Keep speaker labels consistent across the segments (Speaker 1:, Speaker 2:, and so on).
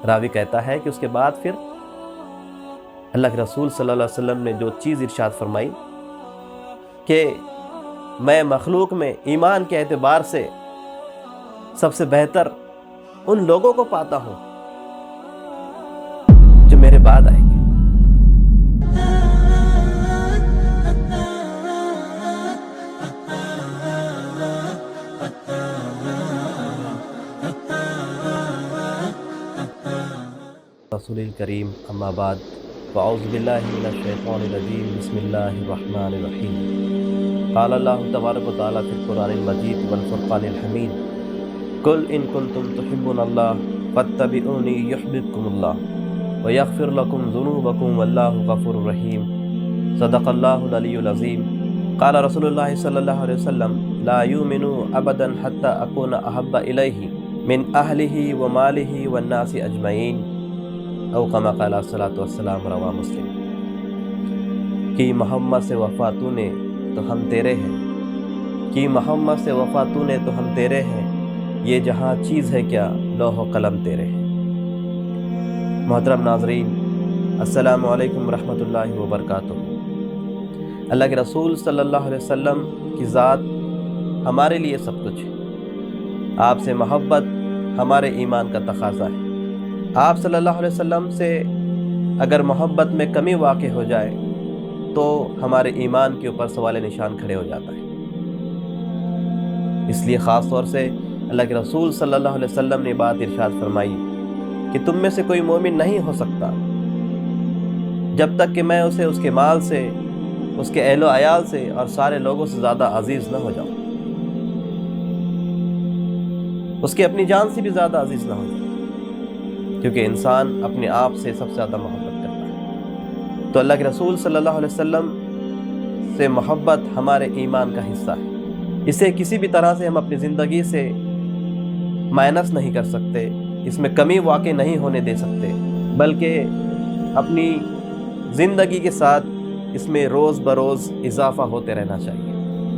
Speaker 1: راوی کہتا ہے کہ اس کے بعد پھر اللہ کے رسول صلی اللہ علیہ وسلم نے جو چیز ارشاد فرمائی کہ میں مخلوق میں ایمان کے اعتبار سے سب سے بہتر ان لوگوں کو پاتا ہوں جو میرے بعد آئیں گے۔ رسول الکریم اما بعد فاعوذ باللہ من الشیطان الرجیم بسم اللہ الرحمن الرحیم قال اللہ تبارک و تعالیٰ فی القرآن المجید والفرقان الحمید قل ان کنتم تحبون اللہ فاتبعونی یحببکم اللہ ویغفر لکم ذنوبکم واللہ غفور رحیم صدق اللہ العلی العظیم قال رسول اللہ صلی اللہ علیہ وسلم لا یؤمن ابدا حتی اکون احب الیہ من اہلہ ومالہ والناس اجمعین او کما قال الصلاۃ والسلام رواہ مسلم۔ کہ محمد سے وفا تو نے تو ہم تیرے ہیں، کہ محمد سے وفا تو نے تو ہم تیرے ہیں، یہ جہاں چیز ہے کیا لوح و قلم تیرے ہیں۔ محترم ناظرین، السلام علیکم ورحمۃ اللہ وبرکاتہ۔ اللہ کے رسول صلی اللہ علیہ وسلم کی ذات ہمارے لیے سب کچھ ہے، آپ سے محبت ہمارے ایمان کا تقاضا ہے۔ آپ صلی اللہ علیہ وسلم سے اگر محبت میں کمی واقع ہو جائے تو ہمارے ایمان کے اوپر سوال نشان کھڑے ہو جاتا ہے۔ اس لیے خاص طور سے اللہ کے رسول صلی اللہ علیہ وسلم نے بات ارشاد فرمائی کہ تم میں سے کوئی مومن نہیں ہو سکتا جب تک کہ میں اسے اس کے مال سے، اس کے اہل و عیال سے اور سارے لوگوں سے زیادہ عزیز نہ ہو جاؤں، اس کے اپنی جان سے بھی زیادہ عزیز نہ ہو جاؤں، کیونکہ انسان اپنے آپ سے سب سے زیادہ محبت کرتا ہے۔ تو اللہ کے رسول صلی اللہ علیہ وسلم سے محبت ہمارے ایمان کا حصہ ہے، اسے کسی بھی طرح سے ہم اپنی زندگی سے مائنس نہیں کر سکتے، اس میں کمی واقع نہیں ہونے دے سکتے، بلکہ اپنی زندگی کے ساتھ اس میں روز بروز اضافہ ہوتے رہنا چاہیے۔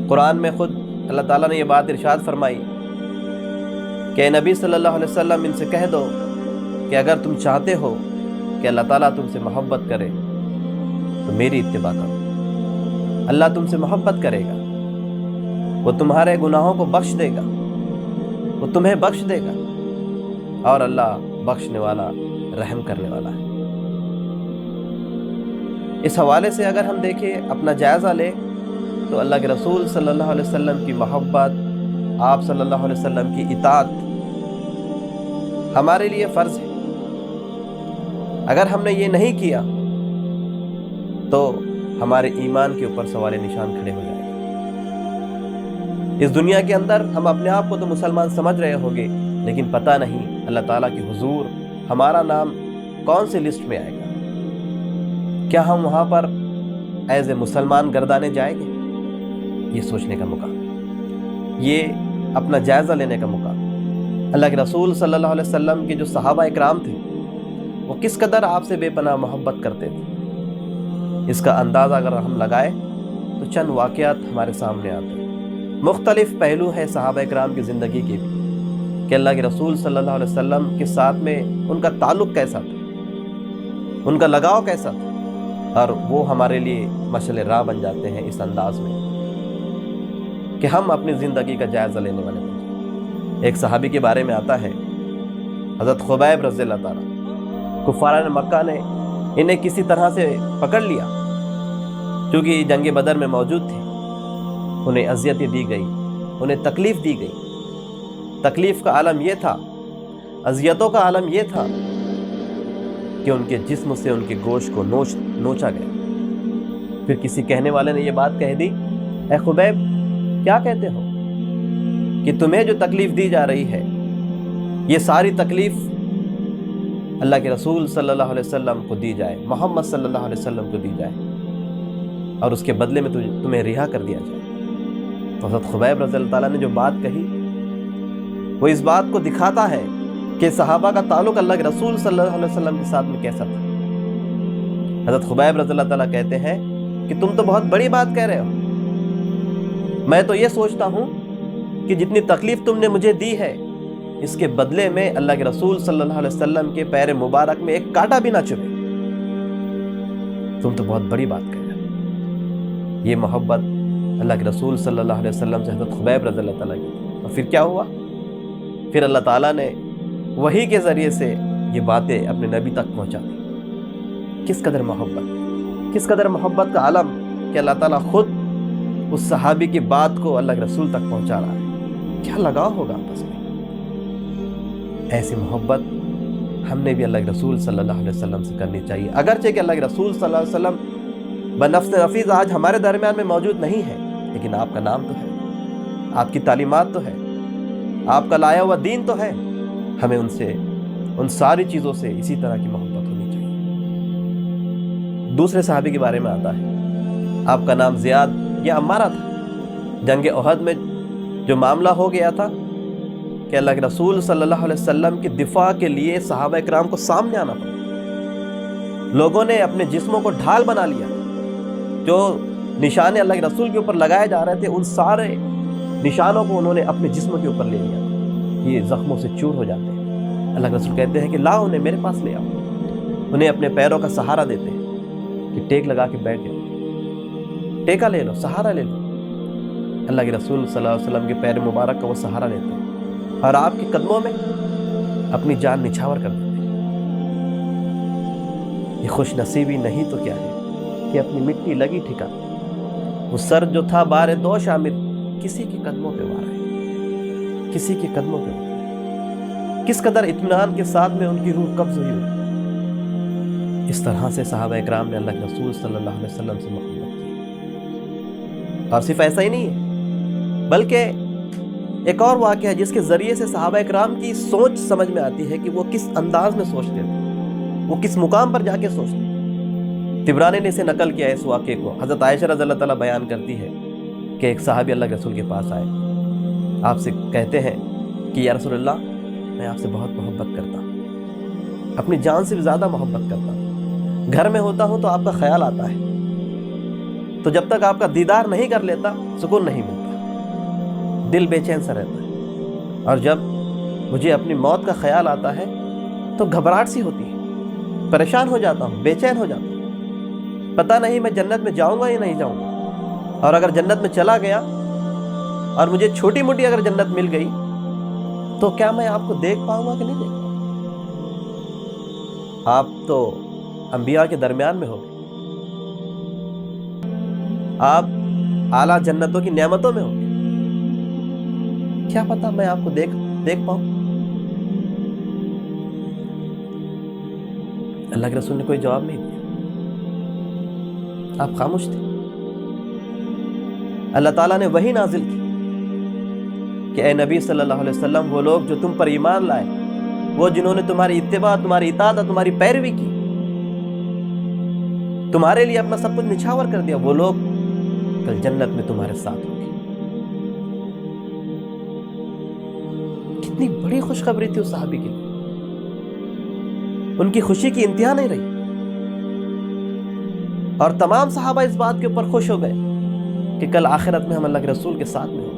Speaker 1: قرآن میں خود اللہ تعالیٰ نے یہ بات ارشاد فرمائی کہ نبی صلی اللہ علیہ وسلم ان سے کہہ دو کہ اگر تم چاہتے ہو کہ اللہ تعالیٰ تم سے محبت کرے تو میری اتباع کرو، اللہ تم سے محبت کرے گا، وہ تمہارے گناہوں کو بخش دے گا، وہ تمہیں بخش دے گا، اور اللہ بخشنے والا رحم کرنے والا ہے۔ اس حوالے سے اگر ہم دیکھیں، اپنا جائزہ لیں تو اللہ کے رسول صلی اللہ علیہ وسلم کی محبت، آپ صلی اللہ علیہ وسلم کی اطاعت ہمارے لیے فرض ہے۔ اگر ہم نے یہ نہیں کیا تو ہمارے ایمان کے اوپر سوال نشان کھڑے ہو جائیں گے۔ اس دنیا کے اندر ہم اپنے آپ کو تو مسلمان سمجھ رہے ہوں گے، لیکن پتہ نہیں اللہ تعالیٰ کی حضور ہمارا نام کون سی لسٹ میں آئے گا، کیا ہم وہاں پر ایز اے مسلمان گردانے جائیں گے؟ یہ سوچنے کا موقع، یہ اپنا جائزہ لینے کا موقع۔ اللہ کے رسول صلی اللہ علیہ وسلم کے جو صحابہ اکرام تھے وہ کس قدر آپ سے بے پناہ محبت کرتے تھے، اس کا اندازہ اگر ہم لگائیں تو چند واقعات ہمارے سامنے آتے ہیں۔ مختلف پہلو ہیں صحابہ اکرام کی زندگی کے بھی کہ اللہ کے رسول صلی اللہ علیہ وسلم کے ساتھ میں ان کا تعلق کیسا تھا، ان کا لگاؤ کیسا تھا، اور وہ ہمارے لیے مشعل راہ بن جاتے ہیں اس انداز میں کہ ہم اپنی زندگی کا جائزہ لینے والے بن جائیں۔ ایک صحابی کے بارے میں آتا ہے، حضرت خبیب رضی اللہ تعالیٰ، کفاران مکہ نے انہیں کسی طرح سے پکڑ لیا، کیونکہ جنگ بدر میں موجود تھے، انہیں اذیتیں دی گئی، انہیں تکلیف دی گئی۔ تکلیف کا عالم یہ تھا، اذیتوں کا عالم یہ تھا کہ ان کے جسم سے ان کے گوشت کو نوچا گیا۔ پھر کسی کہنے والے نے یہ بات کہہ دی، اے خبیب کیا کہتے ہو کہ تمہیں جو تکلیف دی جا رہی ہے یہ ساری تکلیف اللہ کے رسول صلی اللہ علیہ وسلم کو دی جائے، محمد صلی اللہ علیہ وسلم کو دی جائے، اور اس کے بدلے میں تمہیں رہا کر دیا جائے۔ تو حضرت خبیب رضی اللہ تعالیٰ نے جو بات کہی وہ اس بات کو دکھاتا ہے کہ صحابہ کا تعلق اللہ کے رسول صلی اللہ علیہ وسلم کے ساتھ میں کیسا تھا۔ حضرت خبیب رضی اللہ تعالیٰ کہتے ہیں کہ تم تو بہت بڑی بات کہہ رہے ہو، میں تو یہ سوچتا ہوں کہ جتنی تکلیف تم نے مجھے دی ہے اس کے بدلے میں اللہ کے رسول صلی اللہ علیہ وسلم کے پیر مبارک میں ایک کانٹا بھی نہ چبھے۔ تم تو بہت بڑی بات کر رہے ہو۔ یہ محبت اللہ کے رسول صلی اللہ علیہ وسلم سے حضرت خبیب رضی اللہ تعالیٰ کی، اور پھر کیا ہوا؟ پھر اللہ تعالیٰ نے وحی کے ذریعے سے یہ باتیں اپنے نبی تک پہنچا دی۔ کس قدر محبت، کس قدر محبت کا عالم کہ اللہ تعالیٰ خود اس صحابی کی بات کو اللہ کے رسول تک پہنچا رہا ہے۔ کیا لگاؤ ہوگا آپس میں؟ ایسی محبت ہم نے بھی اللہ کے رسول صلی اللہ علیہ وسلم سے کرنی چاہیے، اگرچہ کہ اللہ کے رسول صلی اللہ علیہ وسلم بنفس نفیس آج ہمارے درمیان میں موجود نہیں ہے، لیکن آپ کا نام تو ہے، آپ کی تعلیمات تو ہے، آپ کا لایا ہوا دین تو ہے۔ ہمیں ان سے، ان ساری چیزوں سے اسی طرح کی محبت ہونی چاہیے۔ دوسرے صحابی کے بارے میں آتا ہے، آپ کا نام زیاد یا عمارہ تھا۔ جنگ احد میں جو معاملہ ہو گیا تھا کہ اللہ کے رسول صلی اللہ علیہ وسلم کی دفاع کے لیے صحابہ اکرام کو سامنے آنا پڑا، لوگوں نے اپنے جسموں کو ڈھال بنا لیا، جو نشانے اللہ کے رسول کے اوپر لگائے جا رہے تھے ان سارے نشانوں کو انہوں نے اپنے جسم کے اوپر لے لیا، یہ زخموں سے چور ہو جاتے ہیں۔ اللہ کے رسول کہتے ہیں کہ لاؤ انہیں میرے پاس لے آؤ، انہیں اپنے پیروں کا سہارا دیتے ہیں کہ ٹیک لگا کے بیٹھ جاؤ، ٹیکا لے لو، سہارا لے لو۔ اللہ کے رسول صلی اللہ علیہ وسلم کے پیر مبارک کا وہ سہارا لیتے ہیں اور آپ کے قدموں میں اپنی جان نچھاور کر دیتے ہیں۔ یہ خوش نصیبی نہیں تو کیا ہے کہ اپنی مٹی لگی ٹھکانے، وہ سر جو تھا بار دو شامل کسی کے قدموں پہ وار ہے، کسی کے قدموں پہ وار ہے۔ کس قدر اطمینان کے ساتھ میں ان کی روح قبض ہوئی ہوئی۔ اس طرح سے صحابہ اکرام نے اللہ کے رسول صلی اللہ علیہ وسلم سے محبت کی۔ اور صرف ایسا ہی نہیں ہے، بلکہ ایک اور واقعہ ہے جس کے ذریعے سے صحابہ اکرام کی سوچ سمجھ میں آتی ہے کہ وہ کس انداز میں سوچتے تھے، وہ کس مقام پر جا کے سوچتے تھے۔ طبرانی نے اسے نقل کیا ہے اس واقعے کو۔ حضرت عائشہ رضی اللہ تعالیٰ بیان کرتی ہے کہ ایک صحابی اللہ کے رسول کے پاس آئے، آپ سے کہتے ہیں کہ یا رسول اللہ میں آپ سے بہت محبت کرتا ہوں، اپنی جان سے بھی زیادہ محبت کرتا ہوں، گھر میں ہوتا ہوں تو آپ کا خیال آتا ہے، تو جب تک آپ کا دیدار نہیں کر لیتا سکون نہیں ملتا، دل بے چین سا رہتا ہے، اور جب مجھے اپنی موت کا خیال آتا ہے تو گھبراہٹ سی ہوتی ہے، پریشان ہو جاتا ہوں، بے چین ہو جاتا ہوں، پتہ نہیں میں جنت میں جاؤں گا یا نہیں جاؤں گا، اور اگر جنت میں چلا گیا اور مجھے چھوٹی موٹی اگر جنت مل گئی تو کیا میں آپ کو دیکھ پاؤں گا کہ نہیں دیکھ پاؤں گا؟ آپ تو انبیاء کے درمیان میں ہو گے، آپ اعلیٰ جنتوں کی نعمتوں میں ہو گے، کیا پتا میں آپ کو دیکھ پاؤں؟ اللہ کے رسول نے کوئی جواب نہیں دیا، آپ خاموش تھے۔ اللہ تعالیٰ نے وحی نازل کی کہ اے نبی صلی اللہ علیہ وسلم، وہ لوگ جو تم پر ایمان لائے، وہ جنہوں نے تمہاری اتباع، تمہاری اطاعت، تمہاری پیروی کی، تمہارے لیے اپنا سب کچھ نچھاور کر دیا، وہ لوگ کل جنت میں تمہارے ساتھ ہوں گے۔ کتنی بڑی خوشخبری تھی اس صحابی کے لیے، ان کی خوشی کی انتہا نہیں رہی، اور تمام صحابہ اس بات کے اوپر خوش ہو گئے کہ کل آخرت میں ہم اللہ کے رسول کے ساتھ میں ہوں گے،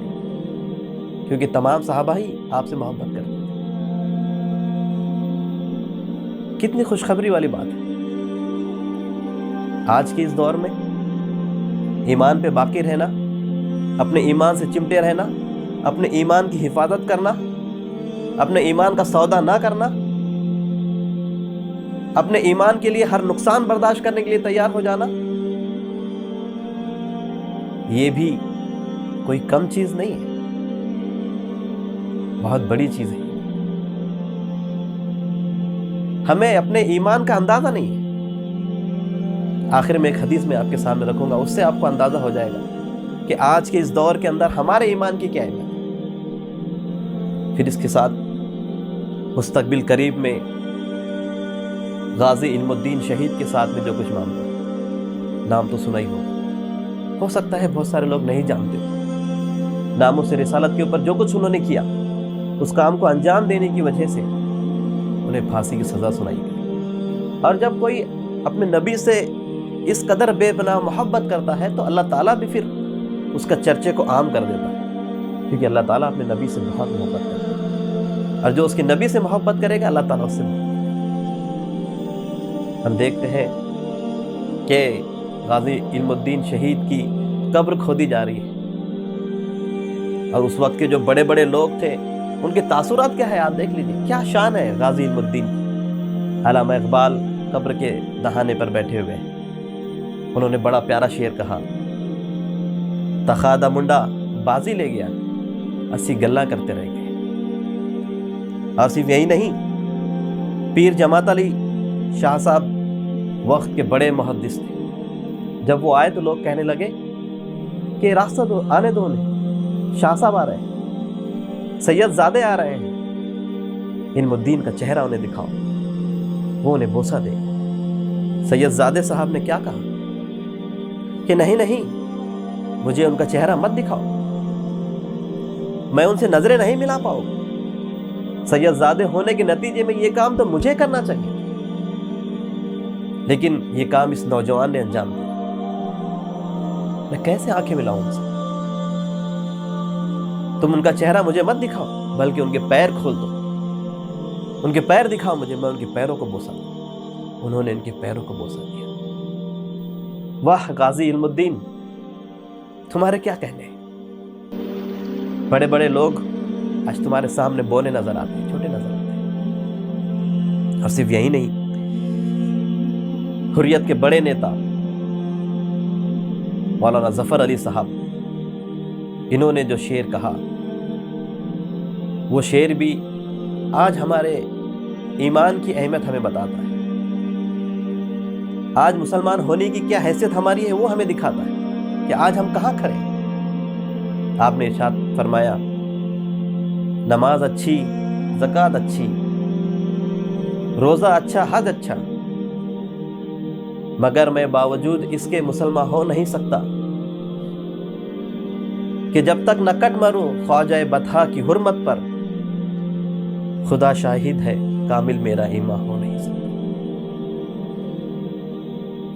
Speaker 1: کیونکہ تمام صحابہ ہی آپ سے محبت کرتے ہیں۔ کتنی خوشخبری والی بات ہے۔ آج کے اس دور میں ایمان پہ باقی رہنا، اپنے ایمان سے چمٹے رہنا، اپنے ایمان کی حفاظت کرنا، اپنے ایمان کا سودا نہ کرنا، اپنے ایمان کے لیے ہر نقصان برداشت کرنے کے لیے تیار ہو جانا، یہ بھی کوئی کم چیز نہیں ہے، بہت بڑی چیز ہے۔ ہمیں اپنے ایمان کا اندازہ نہیں ہے۔ آخر میں ایک حدیث میں آپ کے سامنے رکھوں گا، اس سے آپ کو اندازہ ہو جائے گا کہ آج کے اس دور کے اندر ہمارے ایمان کی کیا اہمیت ہے۔ پھر اس کے ساتھ مستقبل قریب میں غازی علم الدین شہید کے ساتھ میں جو کچھ معاملہ، نام تو سنا ہی ہوگا، ہو سکتا ہے بہت سارے لوگ نہیں جانتے، ناموں سے رسالت کے اوپر جو کچھ انہوں نے کیا، اس کام کو انجام دینے کی وجہ سے انہیں پھانسی کی سزا سنائی گئی۔ اور جب کوئی اپنے نبی سے اس قدر بے پناہ محبت کرتا ہے تو اللہ تعالیٰ بھی پھر اس کا چرچے کو عام کر دیتا ہے، کیونکہ اللہ تعالیٰ اپنے نبی سے بہت محبت کرتا ہے۔ اور جو اس کے نبی سے محبت کرے گا اللہ تعالیٰ اس سے محبت کرے گا۔ ہم دیکھتے ہیں کہ غازی علم الدین شہید کی قبر کھودی جا رہی ہے، اور اس وقت کے جو بڑے بڑے لوگ تھے ان کے تاثرات کیا ہے آپ دیکھ لیجیے، کیا شان ہے غازی علم الدین کی۔ علامہ اقبال قبر کے دہانے پر بیٹھے ہوئے ہیں، انہوں نے بڑا پیارا شعر کہا، تخادہ منڈا بازی لے گیا اسی گلہ کرتے رہ گئے۔ اور صرف یہی نہیں، پیر جماعت علی شاہ صاحب وقت کے بڑے محدث تھے، جب وہ آئے تو لوگ کہنے لگے کہ راستہ دو، آنے دو انہیں، شاہ صاحب آ رہے ہیں، سید زادے آ رہے ہیں، علم الدین کا چہرہ انہیں دکھاؤ۔ وہ انہیں بوسہ دے۔ سید زادے صاحب نے کیا کہا کہ نہیں نہیں، مجھے ان کا چہرہ مت دکھاؤ، میں ان سے نظریں نہیں ملا پاؤں، سید زادے ہونے کے نتیجے میں یہ کام تو مجھے کرنا چاہیے، لیکن یہ کام اس نوجوان نے انجام دیا، میں کیسے آنکھیں ملاؤں ان سے؟ تم ان کا چہرہ مجھے مت دکھاؤ، بلکہ ان کے پیر کھول دو، ان کے پیر دکھاؤ مجھے، میں ان کے پیروں کو بوسہ دوں۔ انہوں نے ان کے پیروں کو بوسہ دیا۔ واہ غازی علم الدین، تمہارے کیا کہنے ہیں؟ بڑے بڑے لوگ آج تمہارے سامنے بولے نظر آتے ہیں، چھوٹے نظر آتے ہیں۔ اور صرف یہی نہیں، حریت کے بڑے نیتا مولانا ظفر علی صاحب، انہوں نے جو شعر کہا، وہ شعر بھی آج ہمارے ایمان کی اہمیت ہمیں بتاتا ہے، آج مسلمان ہونے کی کیا حیثیت ہماری ہے وہ ہمیں دکھاتا ہے کہ آج ہم کہاں کھڑے ہیں۔ آپ نے ارشاد فرمایا، نماز اچھی، زکوٰۃ اچھی، روزہ اچھا، حج اچھا، مگر میں باوجود اس کے مسلمان ہو نہیں سکتا کہ جب تک نہ کٹ مروں خواجہ بطحا کی حرمت پر، خدا شاہد ہے کامل میرا ایمان ہو نہیں سکتا۔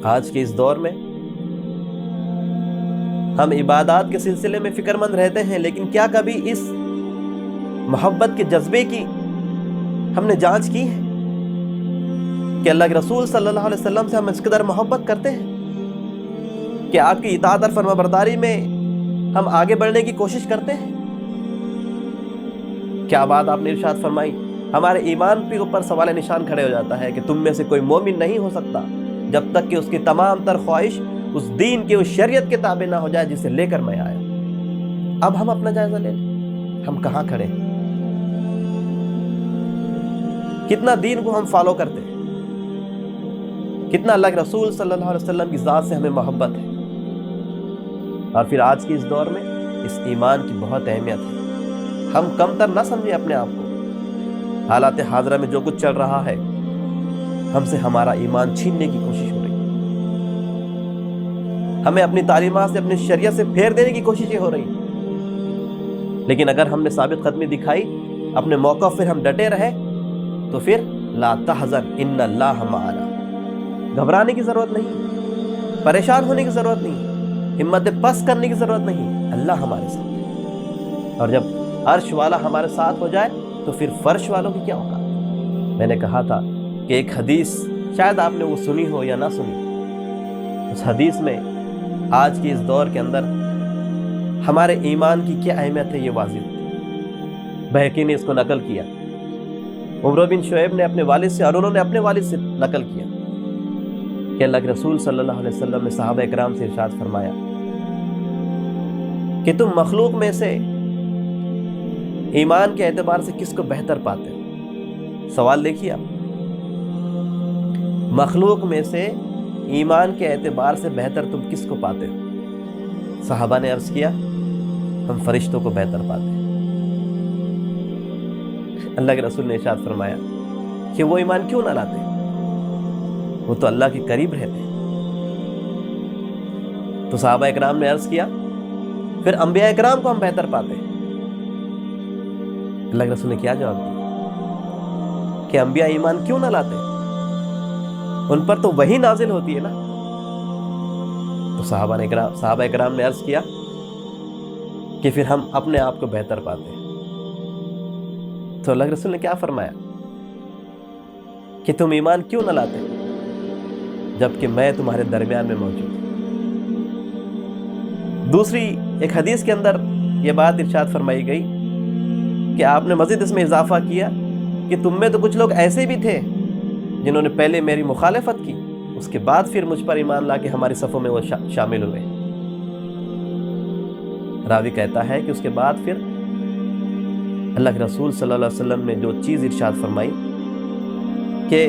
Speaker 1: آج کے اس دور میں ہم عبادات کے سلسلے میں فکر مند رہتے ہیں، لیکن کیا کبھی اس محبت کے جذبے کی ہم نے جانچ کی ہے کہ اللہ کے رسول صلی اللہ علیہ وسلم سے ہم اس قدر محبت کرتے ہیں کہ آپ کی اطاعت اور فرمانبرداری میں ہم آگے بڑھنے کی کوشش کرتے ہیں؟ کیا بات آپ نے ارشاد فرمائی، ہمارے ایمان کے اوپر سوال نشان کھڑے ہو جاتا ہے کہ تم میں سے کوئی مومن نہیں ہو سکتا جب تک کہ اس کی تمام تر خواہش اس دین کے، اس شریعت کے تابع نہ ہو جائے جسے لے کر میں آیا۔ اب ہم اپنا جائزہ لے لیں، ہم کہاں کھڑے ہیں؟ کتنا دین کو ہم فالو کرتے ہیں، کتنا اللہ کے رسول صلی اللہ علیہ وسلم کی ذات سے ہمیں محبت ہے۔ اور پھر آج کی اس دور میں اس ایمان کی بہت اہمیت ہے، ہم کم تر نہ سمجھیں اپنے آپ کو۔ حالات حاضرہ میں جو کچھ چل رہا ہے، ہم سے ہمارا ایمان چھیننے کی کوشش ہو رہی ہے، ہمیں اپنی تعلیمات سے، اپنی شریعت سے پھیر دینے کی کوششیں ہو رہی ہیں۔ لیکن اگر ہم نے ثابت قدمی دکھائی، اپنے موقف پر ہم ڈٹے رہے، تو پھر لا تحزن ان اللہ معنا، گھبرانے کی ضرورت نہیں، پریشان ہونے کی ضرورت نہیں، ہمت پست کرنے کی ضرورت نہیں، اللہ ہمارے ساتھ ہے۔ اور جب عرش والا ہمارے ساتھ ہو جائے تو پھر فرش والوں کی کیا ہوگا؟ میں نے کہا تھا کہ ایک حدیث شاید آپ نے وہ سنی ہو یا نہ سنی، اس حدیث میں آج کی اس دور کے اندر ہمارے ایمان کی کیا اہمیت ہے یہ واضح ہوتی ہے۔ بہقی نے اس کو نقل کیا، عمر بن شعیب نے اپنے والد سے، اور انہوں نے اپنے والد سے نقل کیا کہ اللہ کے رسول صلی اللہ علیہ وسلم نے صحابہ اکرام سے ارشاد فرمایا کہ تم مخلوق میں سے ایمان کے اعتبار سے کس کو بہتر پاتے ہو؟ سوال دیکھیے آپ، مخلوق میں سے ایمان کے اعتبار سے بہتر تم کس کو پاتے ہو؟ صحابہ نے عرض کیا، ہم فرشتوں کو بہتر پاتے ہیں۔ اللہ کے رسول نے ارشاد فرمایا کہ وہ ایمان کیوں نہ لاتے؟ وہ تو اللہ کے قریب رہتے ہیں۔ تو صحابہ اکرام نے عرض کیا، پھر انبیاء اکرام کو ہم بہتر پاتے ہیں۔ اللہ کے رسول نے کیا جواب دیا کہ انبیاء ایمان کیوں نہ لاتے؟ ان پر تو وہی نازل ہوتی ہے نا۔ تو صحابہ اکرام نے عرض کیا کہ پھر ہم اپنے آپ کو بہتر پاتے ہیں۔ تو اللہ کے رسول نے کیا فرمایا کہ تم ایمان کیوں نہ لاتے جبکہ میں تمہارے درمیان میں موجود ہوں۔ دوسری ایک حدیث کے اندر یہ بات ارشاد فرمائی گئی کہ آپ نے مزید اس میں اضافہ کیا کہ تم میں تو کچھ لوگ ایسے بھی تھے جنہوں نے پہلے میری مخالفت کی، اس کے بعد پھر مجھ پر ایمان لا کے ہماری صفوں میں وہ شامل ہوئے۔ راوی کہتا ہے کہ اس کے بعد پھر اللہ کے رسول صلی اللہ علیہ وسلم نے جو چیز ارشاد فرمائی کہ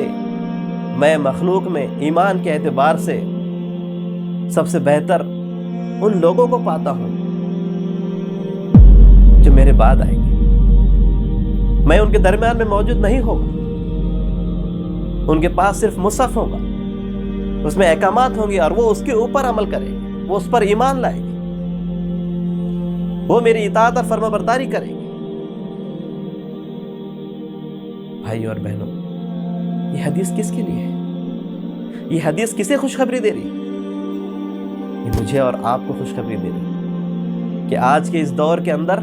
Speaker 1: میں مخلوق میں ایمان کے اعتبار سے سب سے بہتر ان لوگوں کو پاتا ہوں جو میرے بعد آئے گے، میں ان کے درمیان میں موجود نہیں ہوگا، ان کے پاس صرف مصحف ہوگا، اس میں احکامات ہوں گے اور وہ اس کے اوپر عمل کرے گی، وہ اس پر ایمان لائے گی، وہ میری اطاعت اور فرما برداری کرے گی۔ بھائی اور بہنوں، یہ حدیث کس کے لیے ہے؟ یہ حدیث کسے خوشخبری دے رہی ہے؟ یہ مجھے اور آپ کو خوشخبری دے رہی ہے کہ آج کے اس دور کے اندر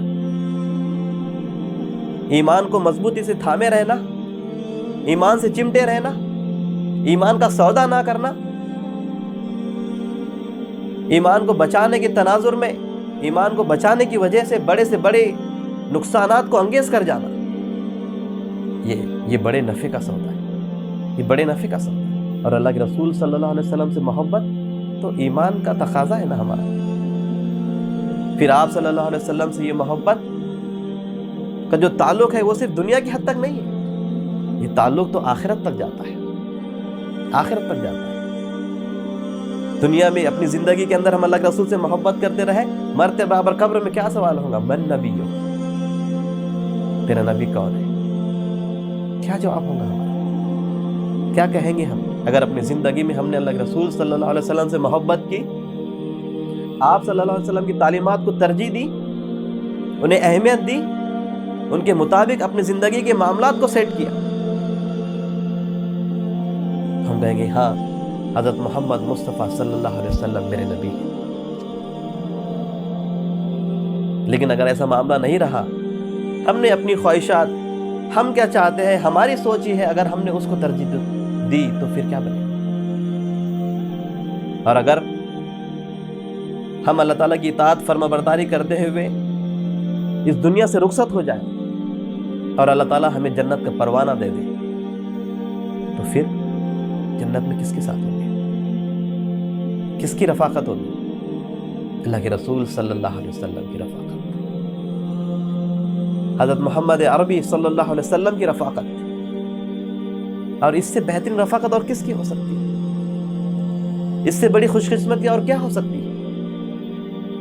Speaker 1: ایمان کو مضبوطی سے تھامے رہنا، ایمان سے چمٹے رہنا، ایمان کا سودا نہ کرنا، ایمان کو بچانے کے تناظر میں ایمان کو بچانے کی وجہ سے بڑے نقصانات کو انگیز کر جانا، یہ بڑے نفع کا سودا ہے، یہ بڑے نفع کا سودا ہے۔ اور اللہ کے رسول صلی اللہ علیہ وسلم سے محبت تو ایمان کا تقاضا ہے نا ہمارا۔ پھر آپ صلی اللہ علیہ وسلم سے یہ محبت کا جو تعلق ہے وہ صرف دنیا کی حد تک نہیں ہے، یہ تعلق تو آخرت تک جاتا ہے، آخرت تک جاتا ہے۔ دنیا میں اپنی زندگی کے اندر ہم اللہ کے رسول سے محبت کرتے رہے، مرتے برابر قبر میں کیا سوال ہوگا؟ من نبیو، تیرا نبی کون ہے؟ کیا جواب ہوگا ہمارا؟ کیا کہیں گے ہم اگر اپنی زندگی میں ہم نے اللہ کے رسول صلی اللہ علیہ وسلم سے محبت کی، آپ صلی اللہ علیہ وسلم کی تعلیمات کو ترجیح دی، انہیں اہمیت دی، ان کے مطابق اپنی زندگی کے معاملات کو سیٹ کیا؟ ہم کہیں گے ہاں، حضرت محمد مصطفیٰ صلی اللہ علیہ وسلم میرے نبی ہیں۔ لیکن اگر ایسا معاملہ نہیں رہا، ہم نے اپنی خواہشات، ہم کیا چاہتے ہیں، ہماری سوچ ہی ہے، اگر ہم نے اس کو ترجیح دی تو پھر کیا بنے؟ اور اگر ہم اللہ تعالیٰ کی اطاعت فرما برداری کرتے ہوئے اس دنیا سے رخصت ہو جائیں اور اللہ تعالیٰ ہمیں جنت کا پروانہ دے دے، تو پھر جنت میں کس کے ساتھ ہوں گے؟ کس کی رفاقت ہوگی؟ اللہ کے رسول صلی اللہ علیہ وسلم کی رفاقت، حضرت محمد عربی صلی اللہ علیہ وسلم کی رفاقت، اور اس سے بہترین رفاقت اور کس کی ہو سکتی ہے؟ اس سے بڑی خوش قسمتی اور کیا ہو سکتی ہے؟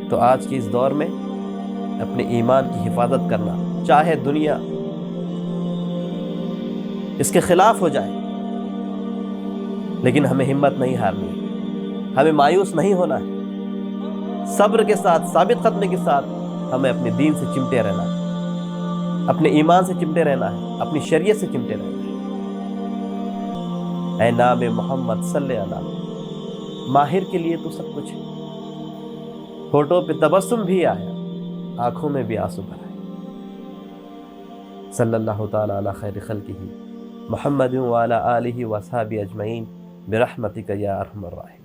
Speaker 1: تو آج کی اس دور میں اپنے ایمان کی حفاظت کرنا، چاہے دنیا اس کے خلاف ہو جائے، لیکن ہمیں ہمت نہیں ہارنی ہے، ہمیں مایوس نہیں ہونا ہے، صبر کے ساتھ، ثابت قدمی کے ساتھ ہمیں اپنے دین سے چمٹے رہنا ہے، اپنے ایمان سے چمٹے رہنا ہے، اپنی شریعت سے چمٹے رہنا ہے۔ اے نام محمد صلی اللہ علیہ وسلم، ماہر کے لیے تو سب کچھ ہے، ہونٹوں پہ تبسم بھی آیا، آنکھوں میں بھی آنسو بھر آئے۔ صلی اللہ تعالی علی خیر خلقہ محمد وعلی آلہ وصحبہ اجمعین برحمتک یا ارحم الراحمین۔